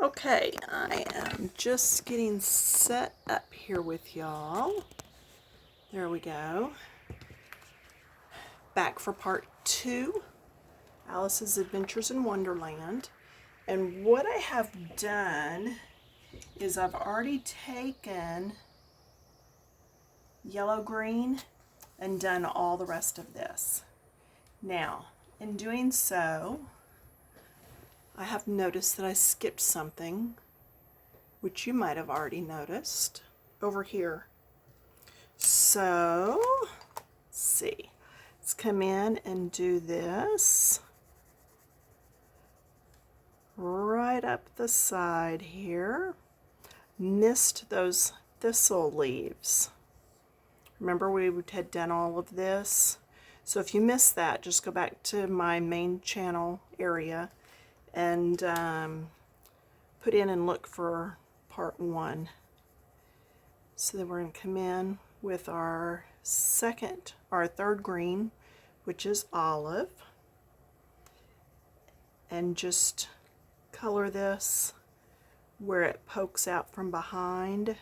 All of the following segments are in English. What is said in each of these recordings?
Okay, I am just getting set up here with y'all. There we go. Back for part 2, Alice's Adventures in Wonderland. And what I have done is I've already taken yellow green and done all the rest of this. Now, in doing so, I have noticed that I skipped something, which you might have already noticed over here. So, let's see. Let's come in and do this right up the side here. Missed those thistle leaves. Remember we had done all of this? So if you missed that, just go back to my main channel area and put in and look for part 1. So then we're going to come in with our third green, which is olive, and just color this where it pokes out from behind,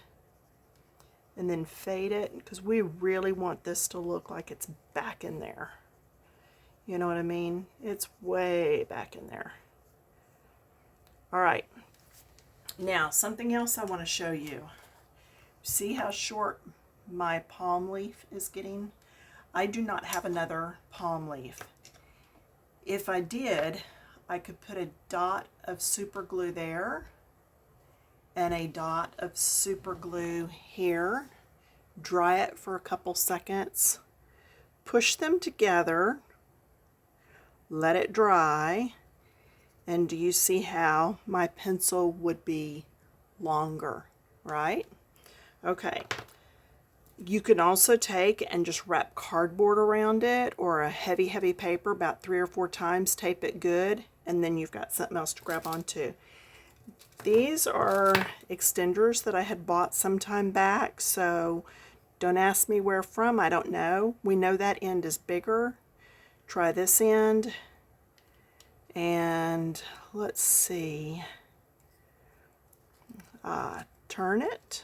and then fade it, because we really want this to look like it's back in there. You know what I mean? It's way back in there. All right, now something else I want to show you. See how short my palm leaf is getting? I do not have another palm leaf. If I did, I could put a dot of super glue there and a dot of super glue here, dry it for a couple seconds, push them together, let it dry, and do you see how my pencil would be longer, right? Okay. You can also take and just wrap cardboard around it, or a heavy paper about 3 or 4 times, tape it good, and then you've got something else to grab onto. These are extenders that I had bought some time back, so don't ask me where from, I don't know. We know that end is bigger. Try this end, and let's see, turn it.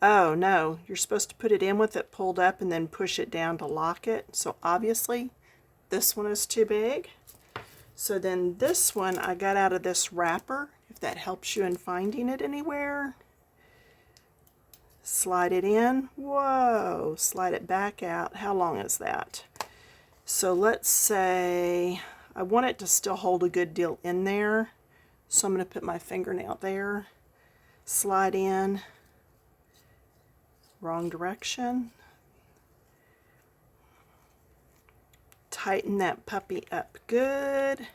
Oh no, you're supposed to put it in with it pulled up and then push it down to lock it. So obviously this one is too big. So then this one I got out of this wrapper, if that helps you in finding it anywhere. Slide it in. Whoa, slide it back out. How long is that? So let's say I want it to still hold a good deal in there. So I'm going to put my fingernail there. Slide in. Wrong direction. Tighten that puppy up good.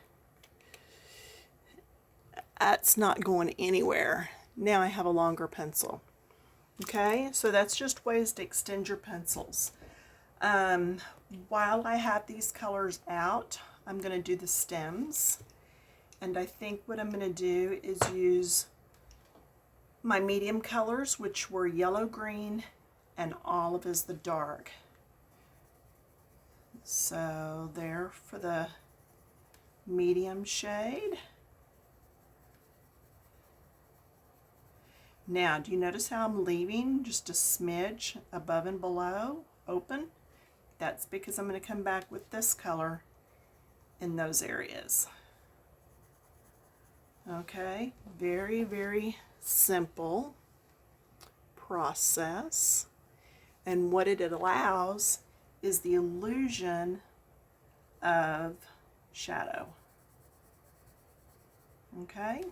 That's not going anywhere. Now I have a longer pencil. Okay, so that's just ways to extend your pencils. While I have these colors out, I'm going to do the stems. And I think what I'm going to do is use my medium colors, which were yellow, green, and olive is the dark. So there for the medium shade. Now, do you notice how I'm leaving just a smidge above and below open? That's because I'm going to come back with this color in those areas. Okay, very simple process. And what it allows is the illusion of shadow. Okay,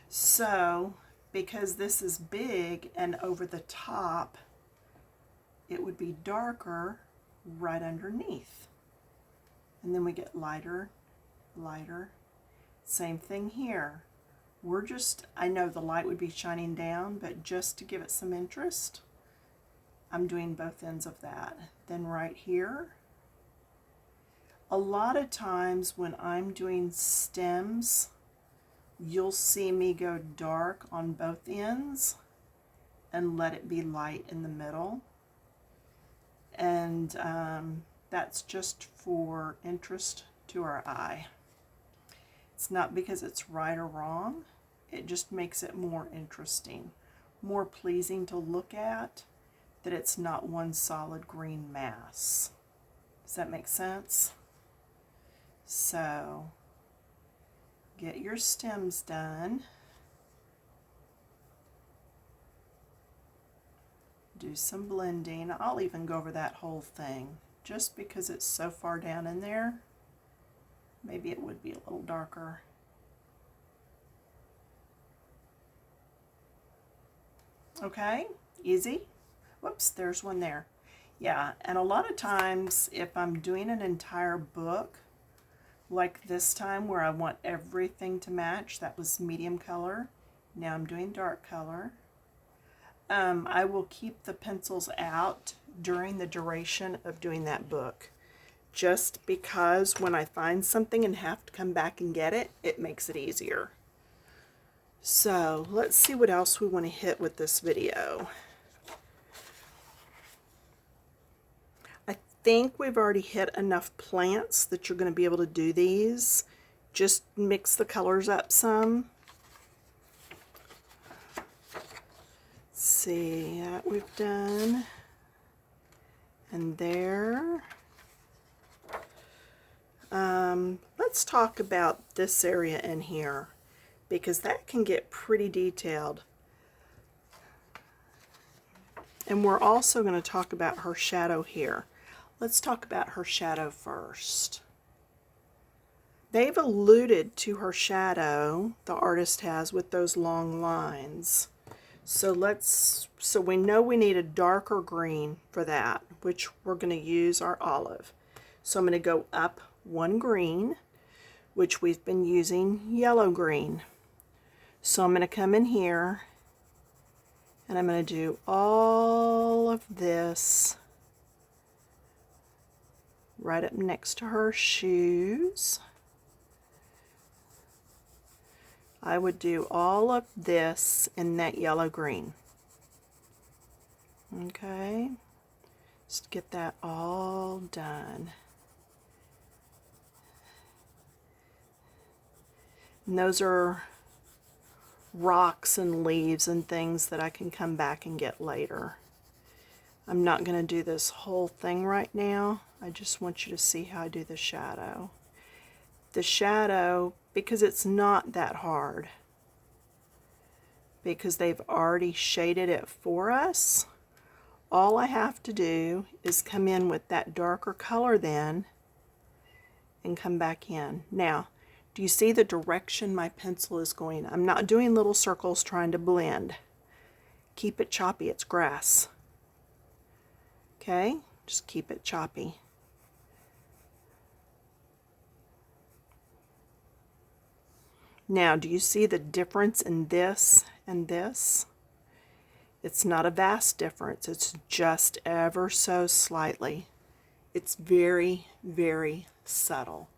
so because this is big and over the top, it would be darker right underneath. And then we get lighter, lighter. Same thing here. We're just, I know the light would be shining down, but just to give it some interest, I'm doing both ends of that. Then right here, a lot of times when I'm doing stems, you'll see me go dark on both ends and let it be light in the middle. And that's just for interest to our eye. It's not because it's right or wrong. It just makes it more interesting, more pleasing to look at, that it's not one solid green mass. Does that make sense? So, get your stems done. Do some blending. I'll even go over that whole thing. Just because it's so far down in there, maybe it would be a little darker. Okay, easy. Whoops, there's one there. Yeah, and a lot of times if I'm doing an entire book, like this time where I want everything to match, that was medium color. Now I'm doing dark color. I will keep the pencils out during the duration of doing that book, just because when I find something and have to come back and get it, it makes it easier. So let's see what else we want to hit with this video. I think we've already hit enough plants that you're going to be able to do these. Just mix the colors up some. Let's see, that we've done. And there. Let's talk about this area in here, because that can get pretty detailed. And we're also going to talk about her shadow here. Let's talk about her shadow first. They've alluded to her shadow, the artist has, with those long lines. So we know we need a darker green for that, which we're going to use our olive. So I'm going to go up one green, which we've been using yellow green. So I'm going to come in here and I'm going to do all of this right up next to her shoes. I would do all of this in that yellow green. Okay, just get that all done. And those are rocks and leaves and things that I can come back and get later. I'm not going to do this whole thing right now. I just want you to see how I do the shadow. The shadow, because it's not that hard, because they've already shaded it for us, all I have to do is come in with that darker color then and come back in. Now, do you see the direction my pencil is going? I'm not doing little circles trying to blend. Keep it choppy, it's grass. Okay, just keep it choppy. Now, do you see the difference in this and this? It's not a vast difference, it's just ever so slightly. It's very, very subtle.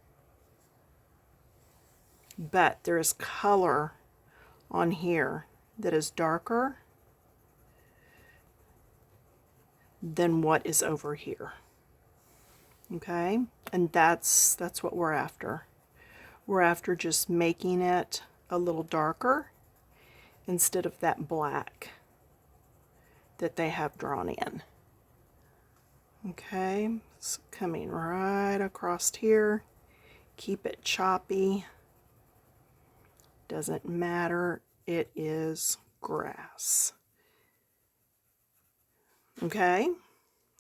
But there is color on here that is darker than what is over here. Okay, and that's what we're after. We're after just making it a little darker instead of that black that they have drawn in. Okay, it's coming right across here. Keep it choppy. Doesn't matter, it is grass. Okay,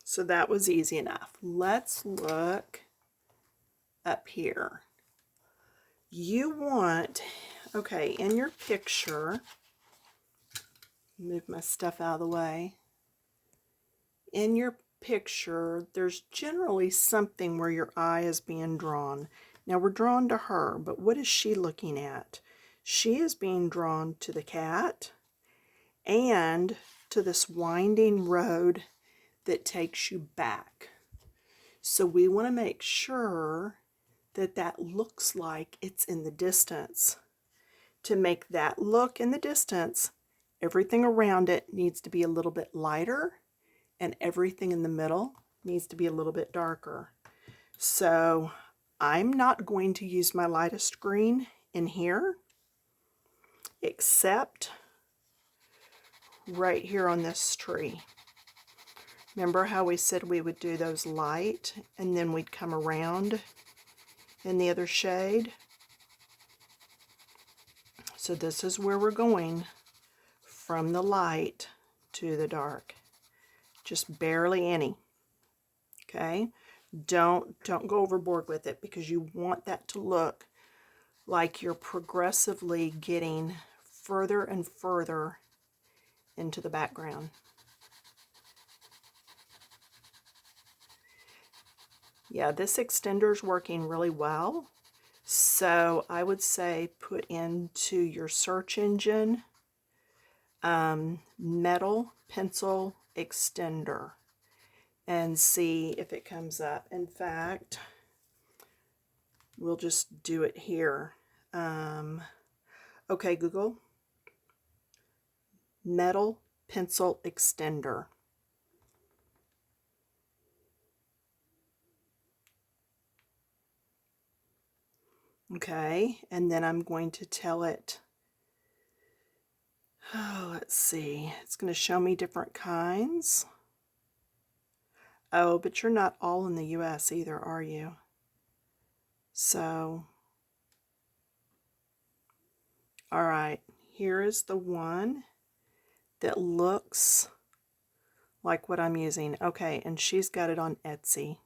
so that was easy enough. Let's look up here. You want, okay, in your picture, move my stuff out of the way. In your picture, there's generally something where your eye is being drawn. Now we're drawn to her, but what is she looking at? She is being drawn to the cat and to this winding road that takes you back. So we want to make sure that that looks like it's in the distance. To make that look in the distance, everything around it needs to be a little bit lighter and everything in the middle needs to be a little bit darker. So I'm not going to use my lightest green in here, except right here on this tree. Remember how we said we would do those light and then we'd come around in the other shade? So this is where we're going from the light to the dark. Just barely any. Okay? Don't go overboard with it, because you want that to look like you're progressively getting further and further into the background. Yeah, this extender's working really well. So I would say put into your search engine metal pencil extender and see if it comes up. In fact, we'll just do it here. Okay, Google, metal pencil extender. Okay, and then I'm going to tell it, oh, let's see, it's going to show me different kinds. Oh, but you're not all in the US either, are you? So, all right, here is the one that looks like what I'm using. Okay, and she's got it on Etsy.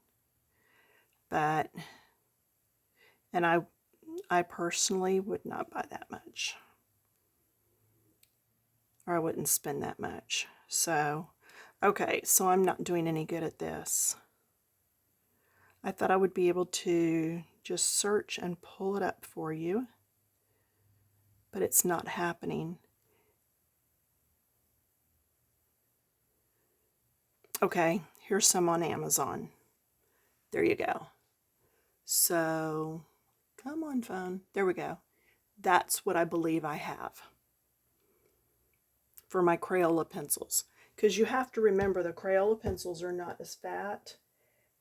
But, and I personally would not buy that much. Or I wouldn't spend that much. So, okay, so I'm not doing any good at this. I thought I would be able to just search and pull it up for you, but it's not happening. Okay, here's some on Amazon. There you go. So, come on, phone. There we go. That's what I believe I have for my Crayola pencils. Because you have to remember the Crayola pencils are not as fat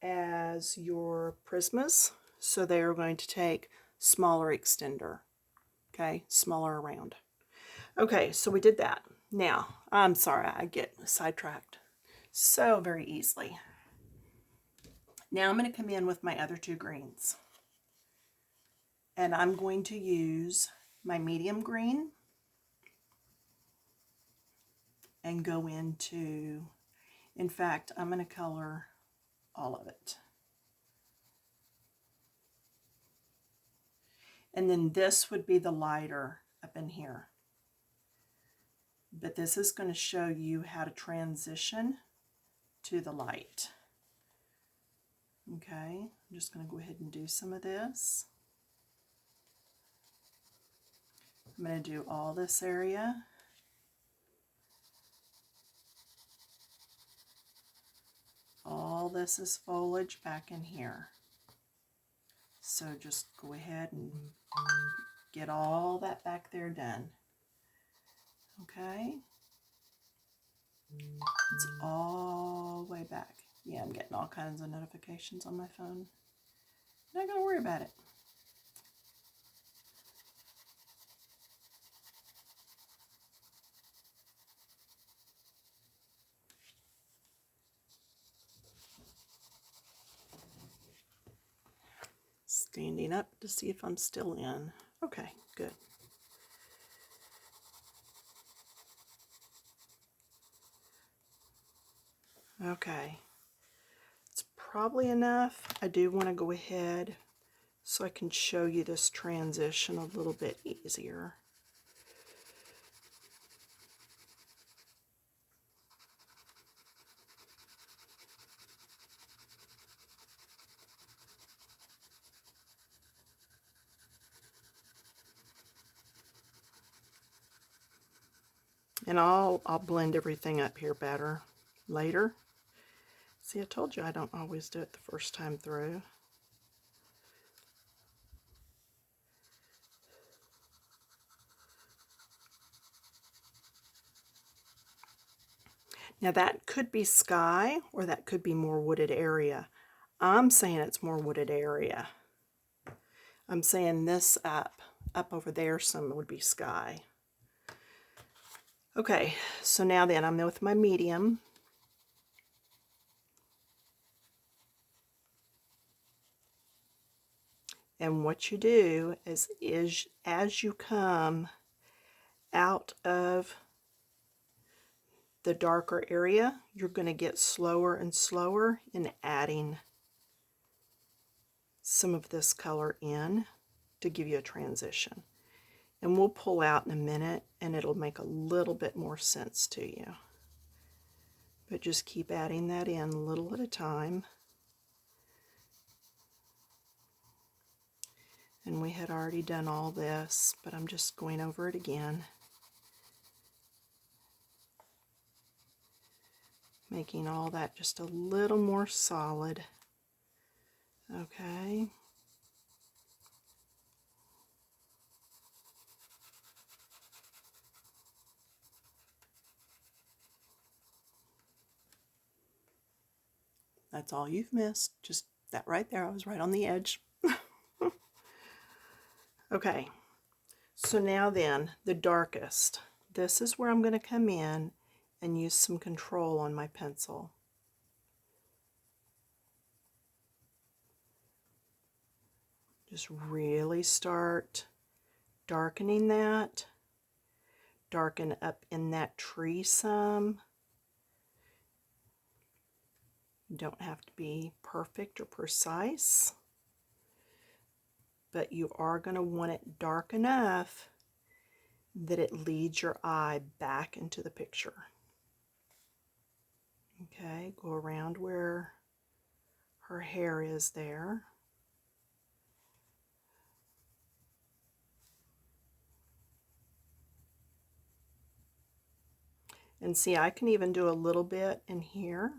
as your Prismas, so they are going to take smaller extender. Okay, smaller around. Okay, so we did that. Now, I'm sorry, I get sidetracked so very easily. Now I'm going to come in with my other two greens. And I'm going to use my medium green and go into, in fact, I'm going to color all of it. And then this would be the lighter up in here. But this is going to show you how to transition to the light. Okay, I'm just going to go ahead and do some of this. I'm going to do all this area. All this is foliage back in here. So just go ahead and get all that back there done. Okay? It's all the way back. Yeah, I'm getting all kinds of notifications on my phone. Not going to worry about it. Standing up to see if I'm still in. Okay, good. Okay, it's probably enough. I do want to go ahead so I can show you this transition a little bit easier. And I'll blend everything up here better later. See, I told you I don't always do it the first time through. Now that could be sky, or that could be more wooded area. I'm saying it's more wooded area. I'm saying this up up over there some would be sky. Okay, so now then I'm with my medium. And what you do is as you come out of the darker area, you're going to get slower and slower in adding some of this color in to give you a transition. And we'll pull out in a minute and it'll make a little bit more sense to you. But just keep adding that in a little at a time. And we had already done all this, but I'm just going over it again. Making all that just a little more solid. Okay. That's all you've missed. Just that right there. I was right on the edge. Okay. So now then, the darkest. This is where I'm going to come in and use some control on my pencil. Just really start darkening that. Darken up in that tree some. You don't have to be perfect or precise, but you are going to want it dark enough that it leads your eye back into the picture. Okay, go around where her hair is there. And see, I can even do a little bit in here.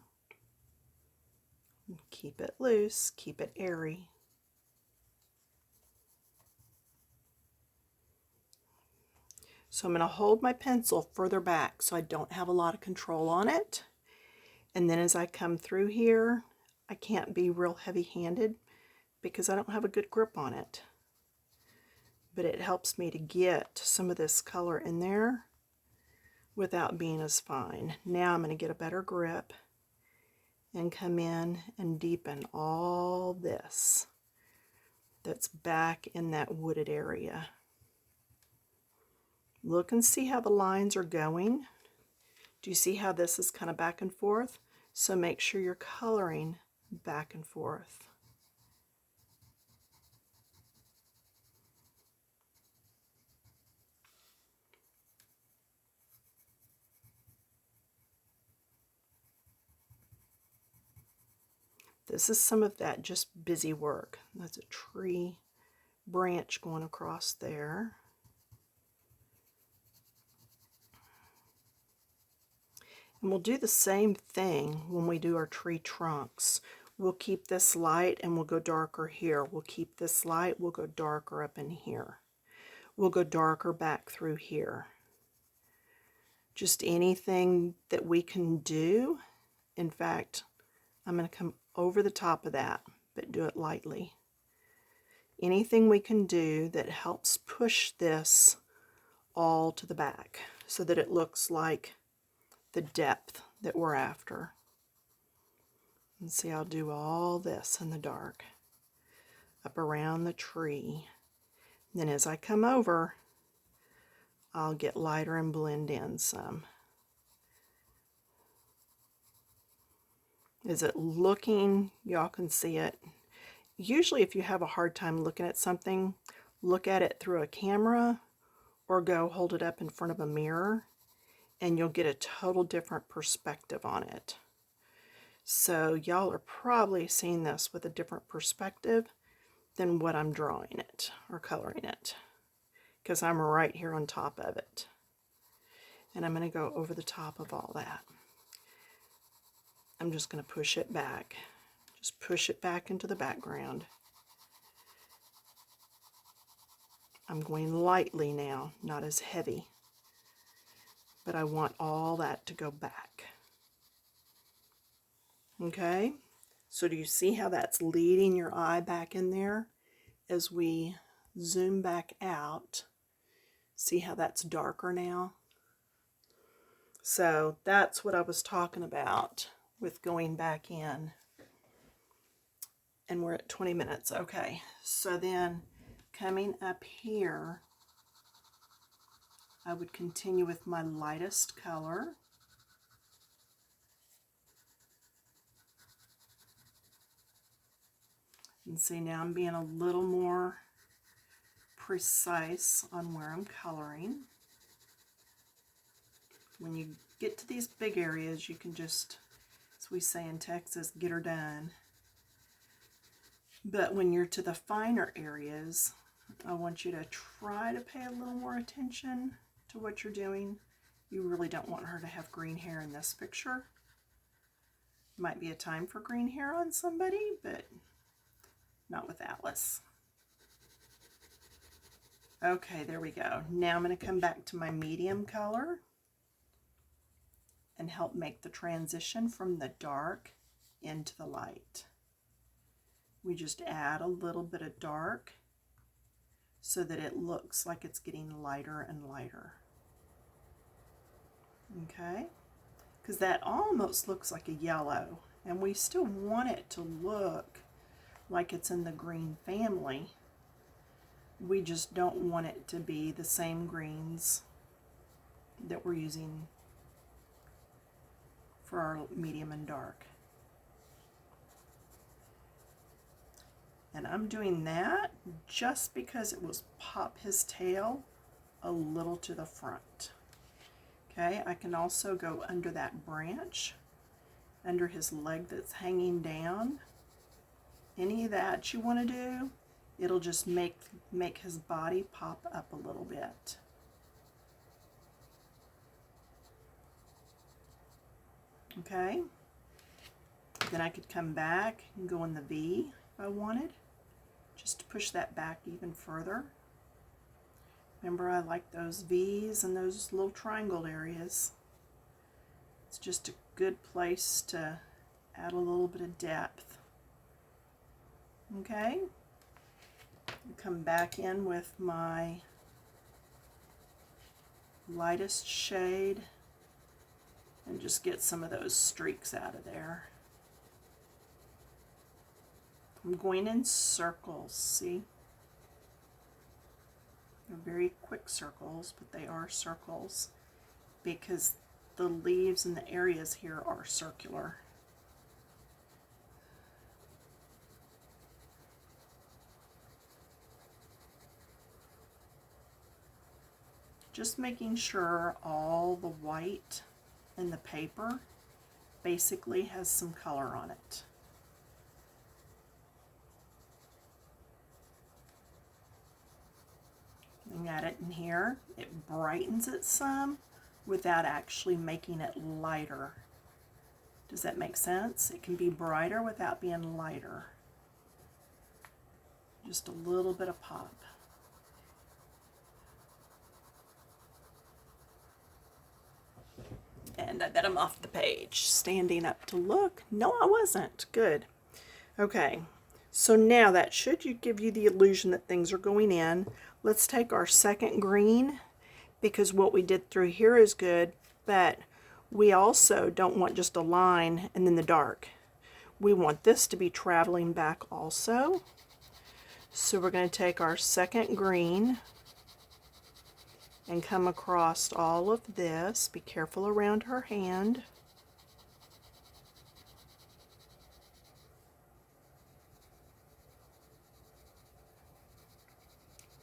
Keep it loose, keep it airy. So I'm going to hold my pencil further back so I don't have a lot of control on it. And then as I come through here, I can't be real heavy-handed because I don't have a good grip on it. But it helps me to get some of this color in there without being as fine. Now I'm going to get a better grip and come in and deepen all this that's back in that wooded area. Look and see how the lines are going. Do you see how this is kind of back and forth? So make sure you're coloring back and forth. This is some of that just busy work. That's a tree branch going across there. And we'll do the same thing when we do our tree trunks. We'll keep this light and we'll go darker here. We'll keep this light, we'll go darker up in here. We'll go darker back through here. Just anything that we can do. In fact, I'm going to come over the top of that, but do it lightly. Anything we can do that helps push this all to the back so that it looks like the depth that we're after. And see, I'll do all this in the dark up around the tree. Then as I come over, I'll get lighter and blend in some. Is it looking? Y'all can see it. Usually if you have a hard time looking at something, look at it through a camera or go hold it up in front of a mirror and you'll get a total different perspective on it. So y'all are probably seeing this with a different perspective than what I'm drawing it or coloring it, because I'm right here on top of it. And I'm going to go over the top of all that. I'm just going to push it back. Just push it back into the background. I'm going lightly now, not as heavy. But I want all that to go back. Okay? So do you see how that's leading your eye back in there as we zoom back out. See how that's darker now? So that's what I was talking about with going back in. And we're at 20 minutes. Okay, so then coming up here, I would continue with my lightest color. And see, now I'm being a little more precise on where I'm coloring. When you get to these big areas, you can just, as we say in Texas, get her done. But when you're to the finer areas, I want you to try to pay a little more attention to what you're doing. You really don't want her to have green hair in this picture. Might be a time for green hair on somebody, but not with Atlas. Okay, there we go. Now I'm going to come back to my medium color and help make the transition from the dark into the light. We just add a little bit of dark so that it looks like it's getting lighter and lighter. Okay, because that almost looks like a yellow, and we still want it to look like it's in the green family. We just don't want it to be the same greens that we're using for our medium and dark. And I'm doing that just because it will pop his tail a little to the front. Okay, I can also go under that branch, under his leg that's hanging down. Any of that you want to do, it'll just make his body pop up a little bit. Okay, then I could come back and go in the V if I wanted, just to push that back even further. Remember, I like those V's and those little triangle areas. It's just a good place to add a little bit of depth. Okay, come back in with my lightest shade and just get some of those streaks out of there. I'm going in circles, see? They're very quick circles, but they are circles because the leaves and the areas here are circular. Just making sure all the white in the paper basically has some color on it. And add it in here. It brightens it some without actually making it lighter. Does that make sense? It can be brighter without being lighter. Just a little bit of pop. And I bet I'm off the page. Standing up to look. No, I wasn't. Good. Okay. So now that should give you the illusion that things are going in. Let's take our second green, because what we did through here is good, but we also don't want just a line and then the dark. We want this to be traveling back also. So we're going to take our second green and come across all of this. Be careful around her hand.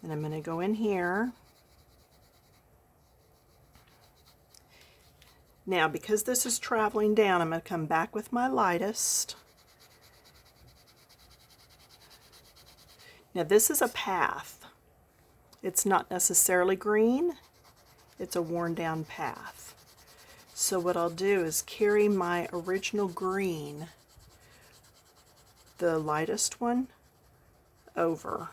And I'm going to go in here. Now, because this is traveling down, I'm going to come back with my lightest. Now, this is a path. It's not necessarily green. It's a worn down path. So what I'll do is carry my original green, the lightest one, over.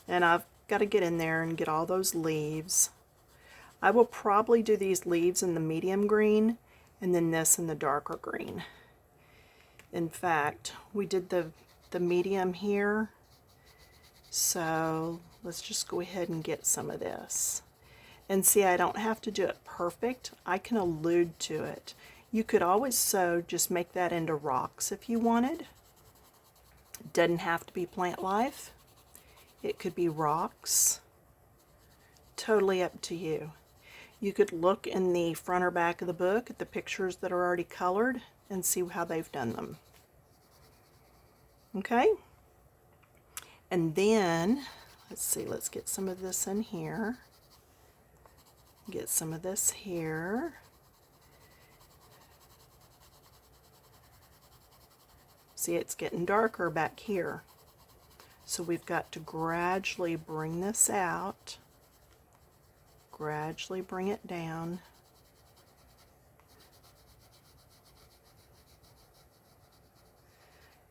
And I've got to get in there and get all those leaves. I will probably do these leaves in the medium green and then this in the darker green. In fact, we did the medium here, so let's just go ahead and get some of this. And see, I don't have to do it perfect. I can allude to it. You could always just make that into rocks if you wanted. It doesn't have to be plant life. It could be rocks. Totally up to you. You could look in the front or back of the book at the pictures that are already colored and see how they've done them. Okay? And then, let's see, let's get some of this in here. Get some of this here. See, it's getting darker back here. So we've got to gradually bring this out. Gradually bring it down.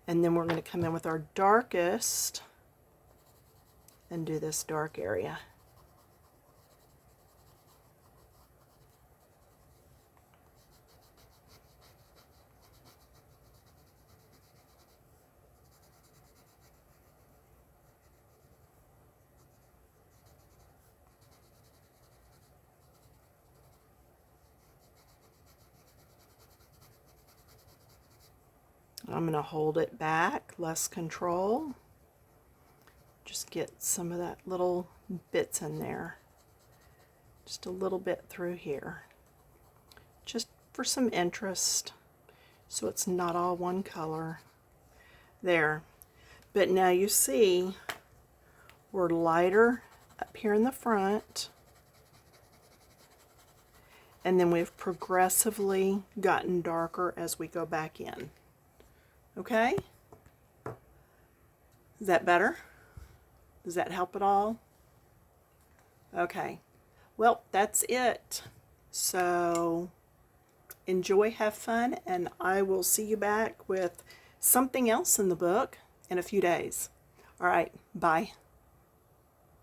And then we're going to come in with our darkest and do this dark area. I'm going to hold it back, less control. Just get some of that little bits in there. Just a little bit through here. Just for some interest, so it's not all one color. There. But now you see we're lighter up here in the front, and then we've progressively gotten darker as we go back in. Okay? Is that better? Does that help at all? Okay. Well, that's it. So enjoy, have fun, and I will see you back with something else in the book in a few days. All right. Bye.